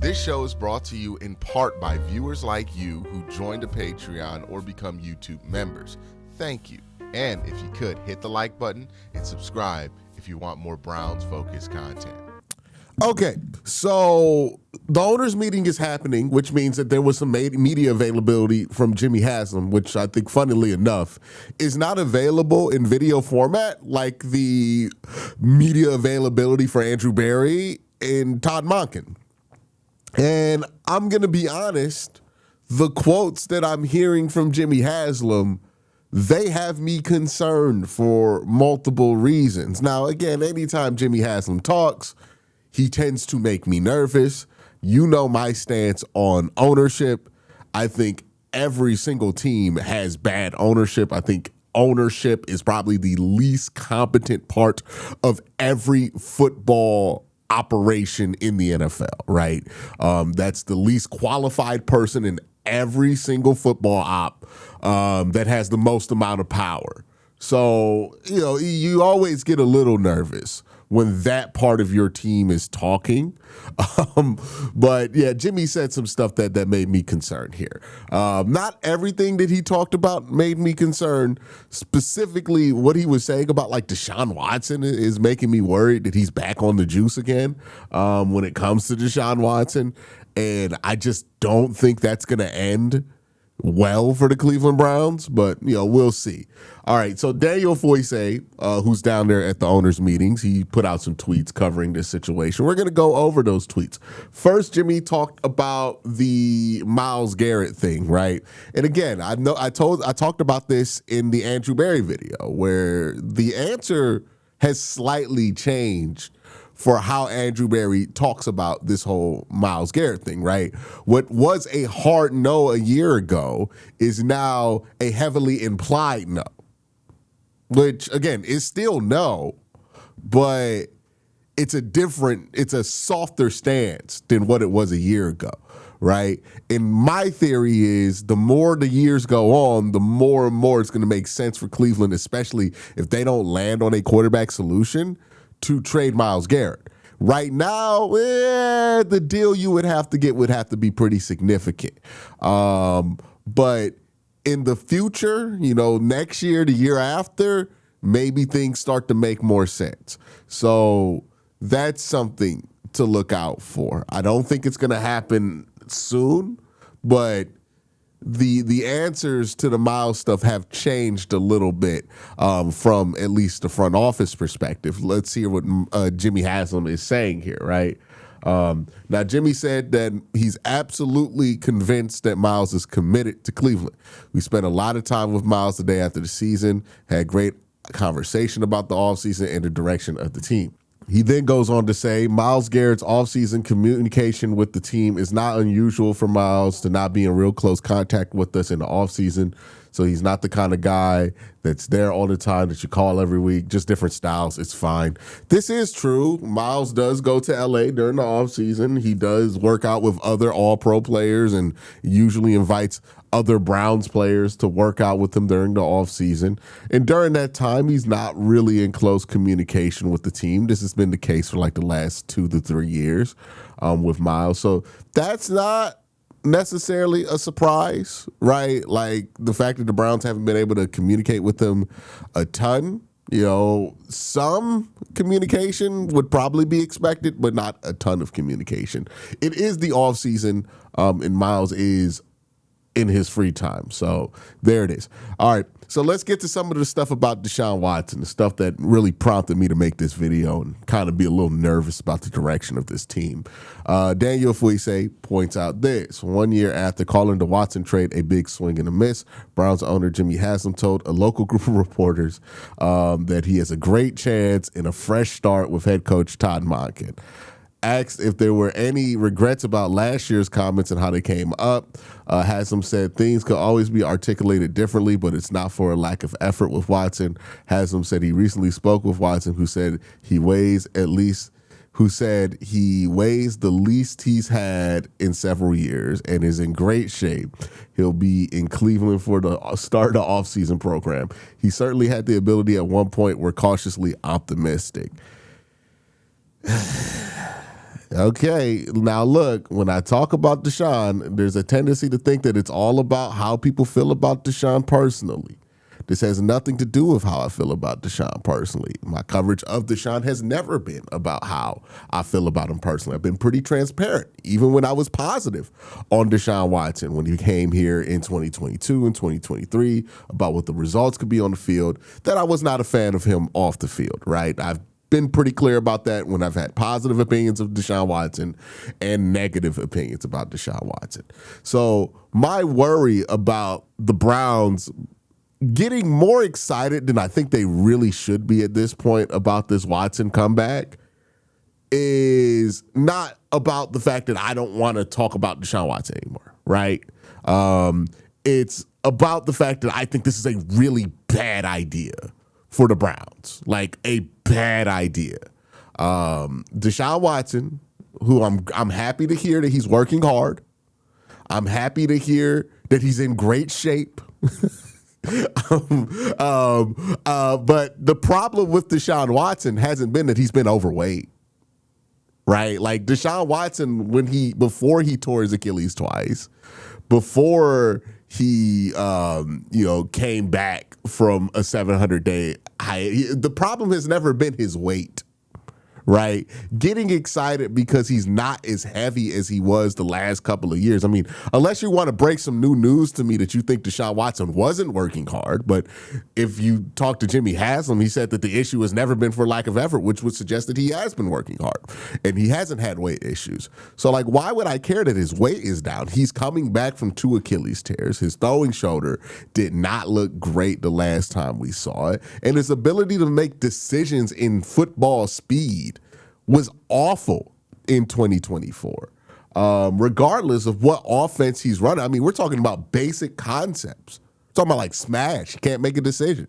This show is brought to you in part by viewers like you who joined a Patreon or become YouTube members. Thank you. And if you could, hit the like button and subscribe if you want more Browns-focused content. Okay, so the owners' meeting is happening, which means that there was some media availability from Jimmy Haslam, which I think, funnily enough, is not available in video format like the media availability for Andrew Berry and Todd Monken. And I'm going to be honest, the quotes that I'm hearing from Jimmy Haslam, they have me concerned for multiple reasons. Now, again, anytime Jimmy Haslam talks, he tends to make me nervous. You know my stance on ownership. I think every single team has bad ownership. I think ownership is probably the least competent part of every football operation in the NFL, right? That's the least qualified person in every single football op that has the most amount of power. So, you always get a little nervous when that part of your team is talking. But yeah, Jimmy said some stuff that made me concerned here. Not everything that he talked about made me concerned. Specifically, what he was saying about like Deshaun Watson is making me worried that he's back on the juice again when it comes to Deshaun Watson. And I just don't think that's going to end well for the Cleveland Browns, but we'll see. All right, so Daniel Foyce, who's down there at the owners' meetings, he put out some tweets covering this situation. We're going to go over those tweets. First, Jimmy talked about the Myles Garrett thing, right? And again, I talked about this in the Andrew Berry video, where the answer has slightly changed for how Andrew Berry talks about this whole Myles Garrett thing, right? What was a hard no a year ago is now a heavily implied no, which, again, is still no, but it's a softer stance than what it was a year ago, right? And my theory is the more the years go on, the more and more it's going to make sense for Cleveland, especially if they don't land on a quarterback solution, to trade Myles Garrett. Right now, the deal you would have to get would have to be pretty significant. But in the future, next year, the year after, maybe things start to make more sense. So that's something to look out for. I don't think it's going to happen soon, but the answers to the Myles stuff have changed a little bit from at least the front office perspective. Let's hear what Jimmy Haslam is saying here, right? Now, Jimmy said that he's absolutely convinced that Myles is committed to Cleveland. We spent a lot of time with Myles the day after the season, had great conversation about the offseason and the direction of the team. He then goes on to say, Myles Garrett's offseason communication with the team is not unusual for Myles to not be in real close contact with us in the offseason. So he's not the kind of guy that's there all the time that you call every week, just different styles. It's fine. This is true. Myles does go to L.A. during the offseason. He does work out with other all-pro players and usually invites other Browns players to work out with him during the offseason. And during that time, he's not really in close communication with the team. This has been the case for like the last 2 to 3 years with Myles. So that's not necessarily a surprise, right? Like the fact that the Browns haven't been able to communicate with him a ton. Some communication would probably be expected, but not a ton of communication. It is the offseason, and Myles is in his free time. So there it is. All right. So let's get to some of the stuff about Deshaun Watson, the stuff that really prompted me to make this video and kind of be a little nervous about the direction of this team. Daniel Foyce points out this. 1 year after calling the Watson trade a big swing and a miss, Browns owner Jimmy Haslam told a local group of reporters that he has a great chance in a fresh start with head coach Todd Monken. Asked if there were any regrets about last year's comments and how they came up, Haslam said things could always be articulated differently, but it's not for a lack of effort with Watson. Haslam said he recently spoke with Watson, who said he weighs the least he's had in several years and is in great shape. He'll be in Cleveland for the start of the offseason program. He certainly had the ability at one point. We're cautiously optimistic. Okay, now look, when I talk about Deshaun, there's a tendency to think that it's all about how people feel about Deshaun personally. This has nothing to do with how I feel about Deshaun personally. My coverage of Deshaun has never been about how I feel about him personally. I've been pretty transparent, even when I was positive on Deshaun Watson when he came here in 2022 and 2023 about what the results could be on the field, that I was not a fan of him off the field, right? I've been pretty clear about that when I've had positive opinions of Deshaun Watson and negative opinions about Deshaun Watson. So my worry about the Browns getting more excited than I think they really should be at this point about this Watson comeback is not about the fact that I don't want to talk about Deshaun Watson anymore, right? It's about the fact that I think this is a really bad idea for the Browns, like a bad idea. Deshaun Watson, who I'm happy to hear that he's working hard. I'm happy to hear that he's in great shape. But the problem with Deshaun Watson hasn't been that he's been overweight, right? Like Deshaun Watson, before he tore his Achilles twice, before he came back from a 700-day high, the problem has never been his weight. Right? Getting excited because he's not as heavy as he was the last couple of years. I mean, unless you want to break some new news to me that you think Deshaun Watson wasn't working hard, but if you talk to Jimmy Haslam, he said that the issue has never been for lack of effort, which would suggest that he has been working hard and he hasn't had weight issues. So like, why would I care that his weight is down? He's coming back from 2 Achilles tears. His throwing shoulder did not look great the last time we saw it. And his ability to make decisions in football speed was awful in 2024, regardless of what offense he's running. I mean, we're talking about basic concepts. We're talking about like smash. He can't make a decision.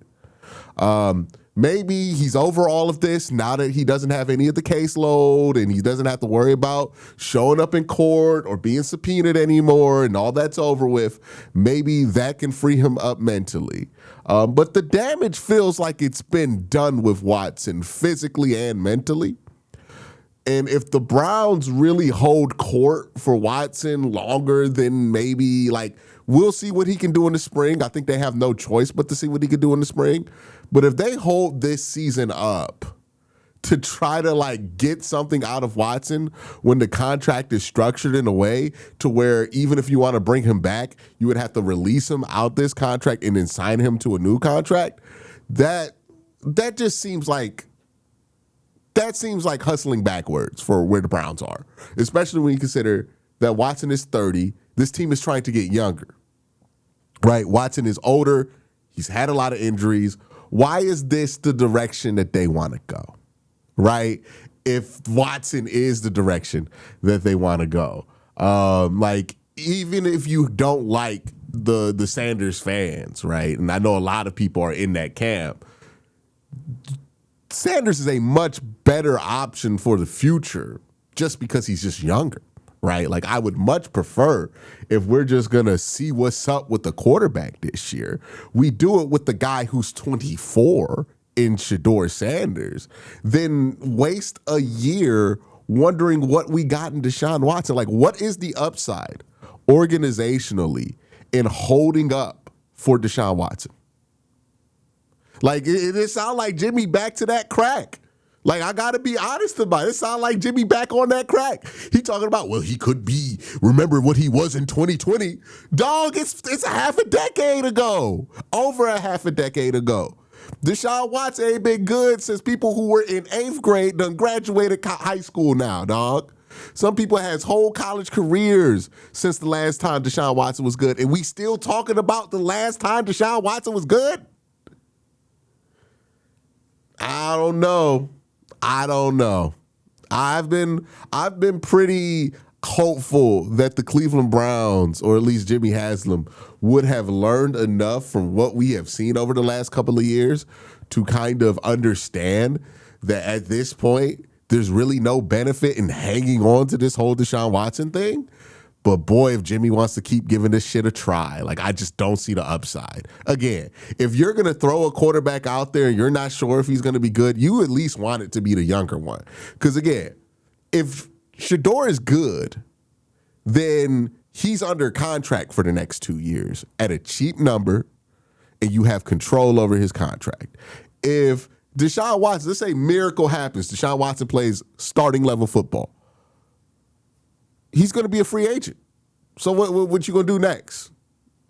Maybe he's over all of this now that he doesn't have any of the caseload and he doesn't have to worry about showing up in court or being subpoenaed anymore and all that's over with. Maybe that can free him up mentally. But the damage feels like it's been done with Watson physically and mentally. And if the Browns really hold court for Watson longer than maybe, like, we'll see what he can do in the spring. I think they have no choice but to see what he can do in the spring. But if they hold this season up to try to, like, get something out of Watson when the contract is structured in a way to where even if you want to bring him back, you would have to release him out this contract and then sign him to a new contract, that just seems like hustling backwards for where the Browns are, especially when you consider that Watson is 30. This team is trying to get younger, right? Watson is older. He's had a lot of injuries. Why is this the direction that they want to go, right? If Watson is the direction that they want to go. Like, even if you don't like the Sanders fans, right? And I know a lot of people are in that camp, Sanders is a much better option for the future just because he's just younger, right? Like, I would much prefer, if we're just going to see what's up with the quarterback this year, we do it with the guy who's 24 in Shedeur Sanders, then waste a year wondering what we got in Deshaun Watson. Like, what is the upside organizationally in holding up for Deshaun Watson? Like, it sounds like Jimmy back to that crack. Like, I got to be honest about it. It sounds like Jimmy back on that crack. He talking about, well, he could be, remember what he was in 2020. Dog, it's a half a decade ago. Over a half a decade ago. Deshaun Watson ain't been good since people who were in 8th grade done graduated high school now, dog. Some people has whole college careers since the last time Deshaun Watson was good. And we still talking about the last time Deshaun Watson was good? I don't know. I've been pretty hopeful that the Cleveland Browns, or at least Jimmy Haslam, would have learned enough from what we have seen over the last couple of years to kind of understand that at this point, there's really no benefit in hanging on to this whole Deshaun Watson thing. But boy, if Jimmy wants to keep giving this shit a try, like, I just don't see the upside. Again, if you're going to throw a quarterback out there and you're not sure if he's going to be good, you at least want it to be the younger one. Because again, if Shedeur is good, then he's under contract for the next 2 years at a cheap number, and you have control over his contract. If Deshaun Watson, let's say miracle happens, Deshaun Watson plays starting level football, he's going to be a free agent. So what you going to do next?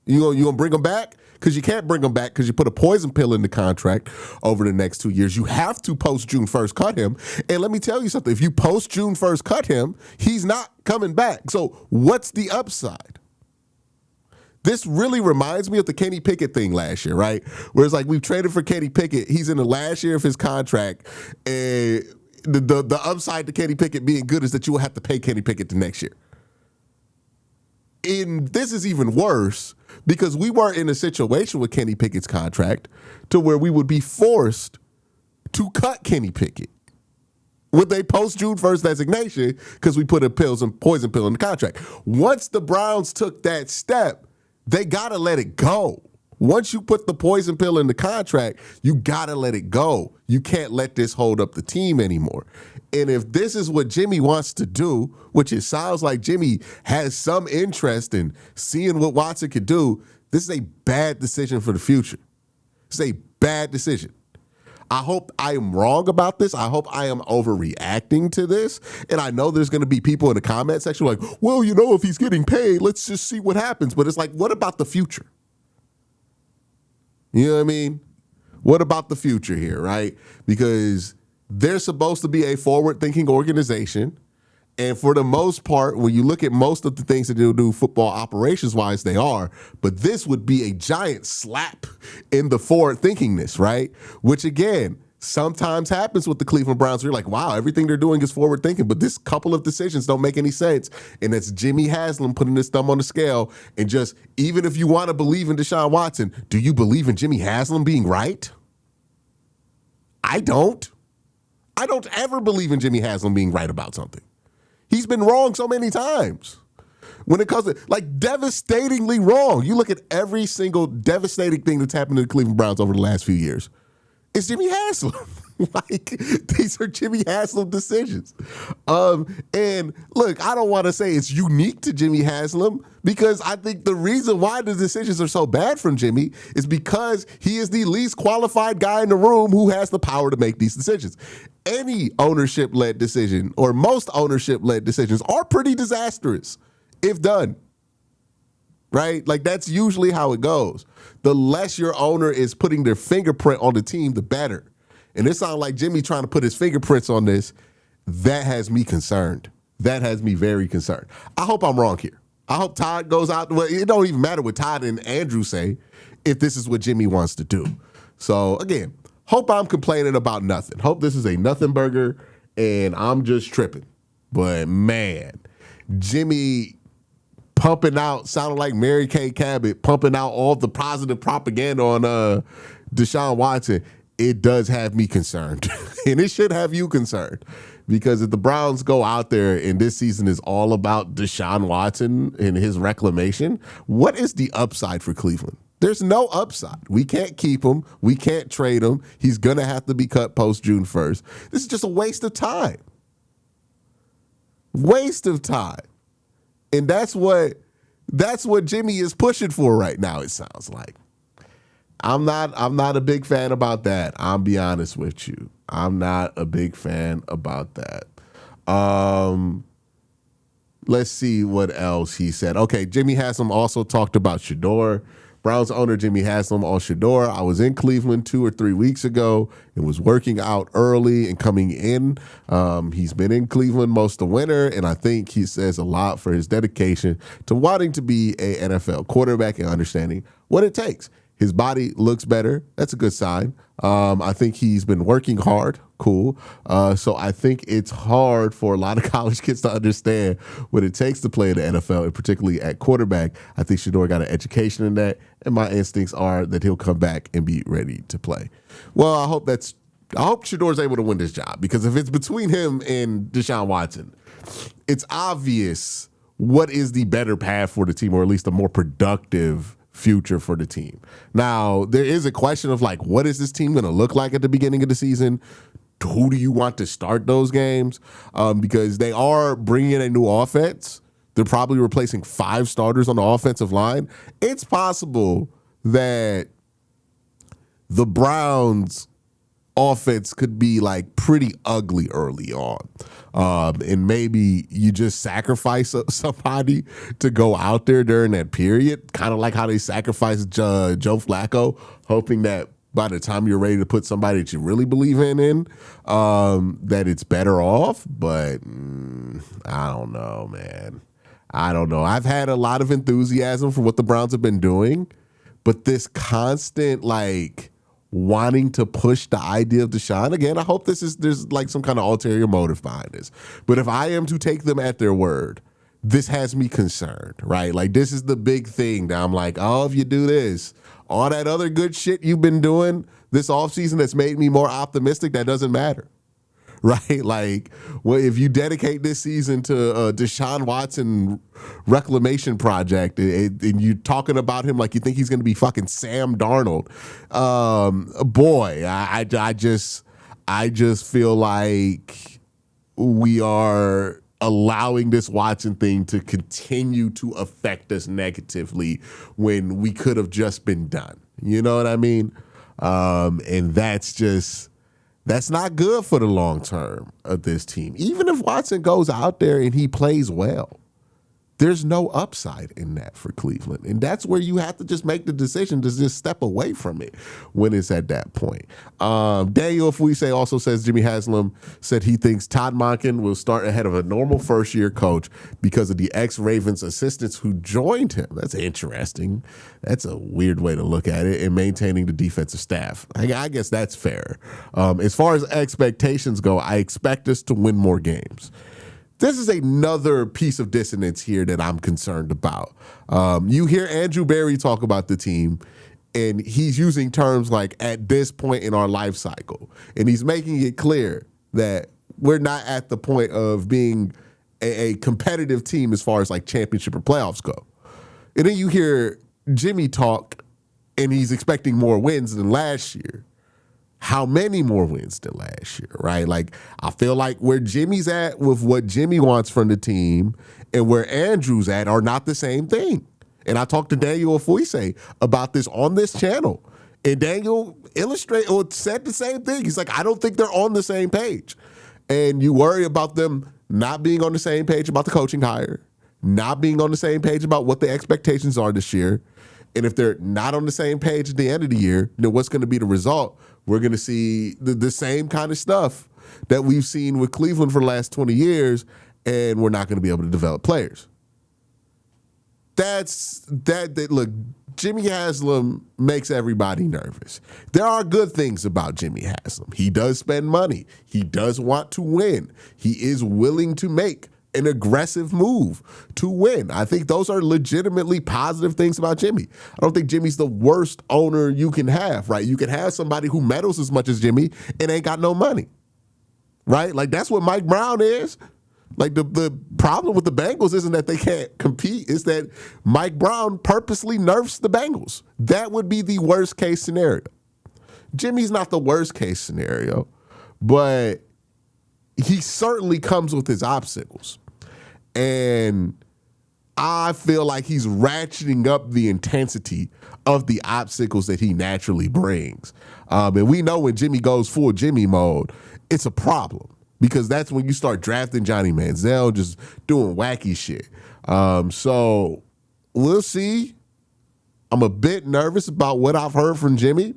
You going to bring him back? Because you can't bring him back because you put a poison pill in the contract over the next 2 years. You have to post June 1st cut him. And let me tell you something. If you post June 1st cut him, he's not coming back. So what's the upside? This really reminds me of the Kenny Pickett thing last year, right? Where it's like we've traded for Kenny Pickett. He's in the last year of his contract. And the upside to Kenny Pickett being good is that you will have to pay Kenny Pickett the next year. And this is even worse because we weren't in a situation with Kenny Pickett's contract to where we would be forced to cut Kenny Pickett with a post-June 1st designation because we put a poison pill in the contract. Once the Browns took that step, they got to let it go. Once you put the poison pill in the contract, you got to let it go. You can't let this hold up the team anymore. And if this is what Jimmy wants to do, which it sounds like Jimmy has some interest in seeing what Watson could do, this is a bad decision for the future. It's a bad decision. I hope I am wrong about this. I hope I am overreacting to this. And I know there's going to be people in the comment section like, well, you know, if he's getting paid, let's just see what happens. But it's like, what about the future? You know what I mean? What about the future here, right? Because they're supposed to be a forward-thinking organization. And for the most part, when you look at most of the things that they'll do football operations-wise, they are. But this would be a giant slap in the forward-thinkingness, right? Which, again, sometimes happens with the Cleveland Browns. You're like, wow, everything they're doing is forward-thinking. But this couple of decisions don't make any sense. And it's Jimmy Haslam putting his thumb on the scale. And just, even if you want to believe in Deshaun Watson, do you believe in Jimmy Haslam being right? I don't. I don't ever believe in Jimmy Haslam being right about something. He's been wrong so many times. When it comes to, like, devastatingly wrong. You look at every single devastating thing that's happened to the Cleveland Browns over the last few years. It's Jimmy Haslam. Like, these are Jimmy Haslam decisions. And look, I don't want to say it's unique to Jimmy Haslam because I think the reason why the decisions are so bad from Jimmy is because he is the least qualified guy in the room who has the power to make these decisions. Any ownership-led decision or most ownership-led decisions are pretty disastrous if done. Right? Like, that's usually how it goes. The less your owner is putting their fingerprint on the team, the better. And it sounds like Jimmy trying to put his fingerprints on this. That has me concerned. That has me very concerned. I hope I'm wrong here. I hope Todd goes out. Well, it don't even matter what Todd and Andrew say if this is what Jimmy wants to do. So, again, hope I'm complaining about nothing. Hope this is a nothing burger and I'm just tripping. But, man, Jimmy pumping out, sounding like Mary Kay Cabot, pumping out all the positive propaganda on Deshaun Watson, it does have me concerned. And it should have you concerned. Because if the Browns go out there and this season is all about Deshaun Watson and his reclamation, what is the upside for Cleveland? There's no upside. We can't keep him. We can't trade him. He's going to have to be cut post-June 1st. This is just a waste of time. Waste of time. And that's what Jimmy is pushing for right now, it sounds like. I'm not a big fan about that. I'll be honest with you. I'm not a big fan about that. Let's see what else he said. Okay, Jimmy Haslam also talked about Shedeur. Browns owner Jimmy Haslam on Shedeur. I was in Cleveland 2 or 3 weeks ago and was working out early and coming in. He's been in Cleveland most of the winter, and I think he says a lot for his dedication to wanting to be an NFL quarterback and understanding what it takes. His body looks better. That's a good sign. I think he's been working hard. Cool. So I think it's hard for a lot of college kids to understand what it takes to play in the NFL, and particularly at quarterback. I think Shedeur got an education in that, and my instincts are that he'll come back and be ready to play. Well, I hope Shedeur's able to win this job, because if it's between him and Deshaun Watson, it's obvious what is the better path for the team, or at least a more productive future for the team. Now, there is a question of, like, what is this team going to look like at the beginning of the season? who do you want to start those games? Because they are bringing in a new offense. They're probably replacing 5 starters on the offensive line. It's possible that the Browns offense could be like pretty ugly early on. And maybe you just sacrifice somebody to go out there during that period, kind of like how they sacrificed Joe Flacco, hoping that by the time you're ready to put somebody that you really believe in, that it's better off. But I don't know, man. I don't know. I've had a lot of enthusiasm for what the Browns have been doing, but this constant like wanting to push the idea of Deshaun again, I hope there's like some kind of ulterior motive behind this. But if I am to take them at their word, this has me concerned, right? Like this is the big thing that I'm like, oh, if you do this, all that other good shit you've been doing this offseason that's made me more optimistic, that doesn't matter. Right? Like, well, if you dedicate this season to a Deshaun Watson reclamation project and you're talking about him like you think he's going to be fucking Sam Darnold, boy, I just feel like we are allowing this Watson thing to continue to affect us negatively when we could have just been done. You know what I mean? And that's not good for the long term of this team. Even if Watson goes out there and he plays well, there's no upside in that for Cleveland. And that's where you have to just make the decision to just step away from it when it's at that point. Daniel Fuise also says Jimmy Haslam said he thinks Todd Monken will start ahead of a normal first-year coach because of the ex-Ravens assistants who joined him. That's interesting. That's a weird way to look at it, and maintaining the defensive staff. I guess that's fair. As far as expectations go, I expect us to win more games. This is another piece of dissonance here that I'm concerned about. You hear Andrew Berry talk about the team, and he's using terms like at this point in our life cycle. And he's making it clear that we're not at the point of being a competitive team as far as like championship or playoffs go. And then you hear Jimmy talk, and he's expecting more wins than last year. How many more wins than last year, right? Like, I feel like where Jimmy's at with what Jimmy wants from the team and where Andrew's at are not the same thing. And I talked to Daniel Fuise about this on this channel. And Daniel said the same thing. He's like, I don't think they're on the same page. And you worry about them not being on the same page about the coaching hire, not being on the same page about what the expectations are this year. And if they're not on the same page at the end of the year, then what's going to be the result? We're going to see the same kind of stuff that we've seen with Cleveland for the last 20 years, and we're not going to be able to develop players. Look, Jimmy Haslam makes everybody nervous. There are good things about Jimmy Haslam. He does spend money. He does want to win. He is willing to make an aggressive move to win. I think those are legitimately positive things about Jimmy. I don't think Jimmy's the worst owner you can have, right? You can have somebody who meddles as much as Jimmy and ain't got no money, right? Like, that's what Mike Brown is. Like, the problem with the Bengals isn't that they can't compete. It's that Mike Brown purposely nerfs the Bengals. That would be the worst case scenario. Jimmy's not the worst case scenario, but he certainly comes with his obstacles. And I feel like he's ratcheting up the intensity of the obstacles that he naturally brings. And we know when Jimmy goes full Jimmy mode, it's a problem because that's when you start drafting Johnny Manziel, just doing wacky shit. So we'll see. I'm a bit nervous about what I've heard from Jimmy.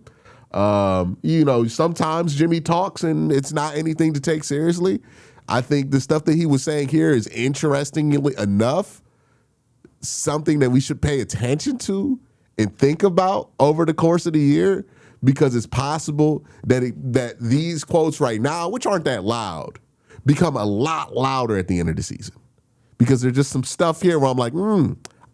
Sometimes Jimmy talks and it's not anything to take seriously. I think the stuff that he was saying here is interestingly enough something that we should pay attention to and think about over the course of the year, because it's possible that these quotes right now, which aren't that loud, become a lot louder at the end of the season. Because there's just some stuff here where I'm like,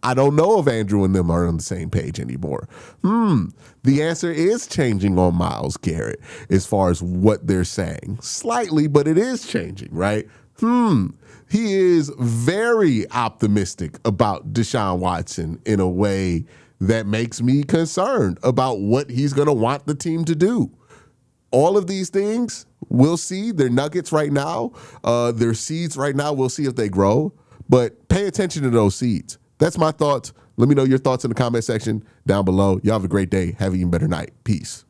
I don't know if Andrew and them are on the same page anymore. The answer is changing on Myles Garrett as far as what they're saying. Slightly, but it is changing, right? He is very optimistic about Deshaun Watson in a way that makes me concerned about what he's going to want the team to do. All of these things we'll see. They're nuggets right now. They're seeds right now. We'll see if they grow. But pay attention to those seeds. That's my thoughts. Let me know your thoughts in the comment section down below. Y'all have a great day. Have an even better night. Peace.